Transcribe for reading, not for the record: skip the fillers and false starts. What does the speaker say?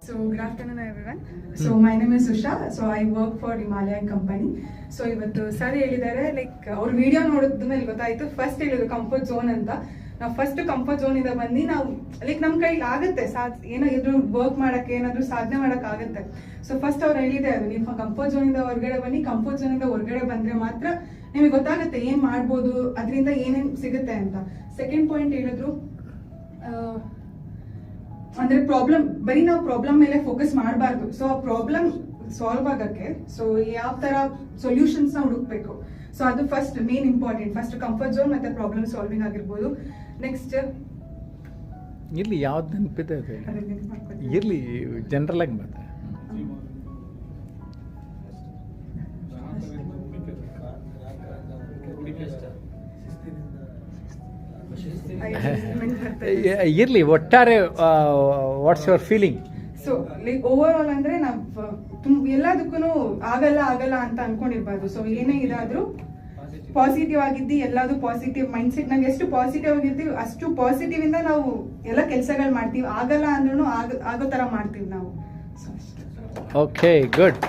So good afternoon everyone. So my name is Usha. So I work for Himalayan company. So ಇವತ್ತು sir ಹೇಳಿದ್ದಾರೆ like ಅವ್ರ video ನೋಡಿದ ಮೇಲೆ ಗೊತ್ತಾಯ್ತು. First ಹೇಳಿದ್ರು ಕಂಫರ್ಟ್ ಝೋನ್ ಅಂತ. ನಾವು ಫಸ್ಟ್ ಕಂಫರ್ಟ್ ಝೋನ್ ಇಂದ ಬಂದು ನಾವು ಲೈಕ್ ನಮ್ಮ ಕೈಲಿ ಆಗುತ್ತೆ ಏನಾದ್ರು ವರ್ಕ್ ಮಾಡಕ್ಕೆ ಏನಾದ್ರು ಸಾಧನೆ ಮಾಡಕ್ ಆಗುತ್ತೆ. ಸೊ ಫಸ್ಟ್ ಅವ್ರು ಹೇಳಿದೆ ಅದು ನೀವು ಕಂಫರ್ಟ್ ಝೋನ್ ಇಂದ ಹೊರಗಡೆ ಬನ್ನಿ. ಕಂಫರ್ಟ್ ಝೋನ್ ಇಂದ ಹೊರಗಡೆ ಬಂದ್ರೆ ಮಾತ್ರ ನಿಮಗೆ ಗೊತ್ತಾಗುತ್ತೆ ಏನ್ ಮಾಡ್ಬೋದು, ಅದರಿಂದ ಏನೇನ್ ಸಿಗುತ್ತೆ ಅಂತ. ಸೆಕೆಂಡ್ ಪಾಯಿಂಟ್ ಹೇಳಿದ್ರು ಅಂದ್ರೆ ಪ್ರಾಬ್ಲಮ್ ಬರೀ ನಾವು ಪ್ರಾಬ್ಲಮ್ ಮೇಲೆ ಫೋಕಸ್ ಮಾಡಬಾರ್ದು. ಸೊ ಆ ಪ್ರಾಬ್ಲಮ್ ಸಾಲ್ವ್ ಆಗಕ್ಕೆ ಸೊ ಯಾವ ತರ ಸೊಲ್ಯೂಷನ್ಸ್ ನ ಹುಡುಕ್ಬೇಕು. ಸೊ ಅದು first main important. First comfort zone ಮತ್ತೆ ಪ್ರಾಬ್ಲಮ್ ಸಾಲ್ವಿಂಗ್ ಆಗಿರ್ಬೋದು. ನೆಕ್ಸ್ಟ್ ಇರ್ಲಿ ಯಾವ್ದು ನೆನಪಿದೆ ಇರ್ಲಿ ಜನರಲ್ ಆಗಿ ಬರ್ತದೆ. ಇರ್ಲಿ ಒಟ್ಟಾರೆ what's your feeling? So like over all ಅಂದ್ರೆ ನಾವು ಎಲ್ಲದಕ್ಕೂ ಆಗಲ್ಲ ಅಂತ ಅನ್ಕೊಂಡಿರ್ಬಾರ್ದು. ಸೊ ಏನೇ ಇದಾದ್ರೂ ಪಾಸಿಟಿವ್ ಆಗಿದ್ದಿ, ಎಲ್ಲಾದ್ರೂ ಪಾಸಿಟಿವ್ ಮೈಂಡ್ ಸೆಟ್. ನಾವು ಎಷ್ಟು ಪಾಸಿಟಿವ್ ಆಗಿರ್ತೀವಿ ಅಷ್ಟು ಪಾಸಿಟಿವ್ ಇಂದ ನಾವು ಎಲ್ಲ ಕೆಲಸಗಳು ಮಾಡ್ತೀವಿ. ಆಗಲ್ಲ ಅಂದ್ರೂ ಆಗೋ ತರ ಮಾಡ್ತೀವಿ ನಾವು. Okay, good.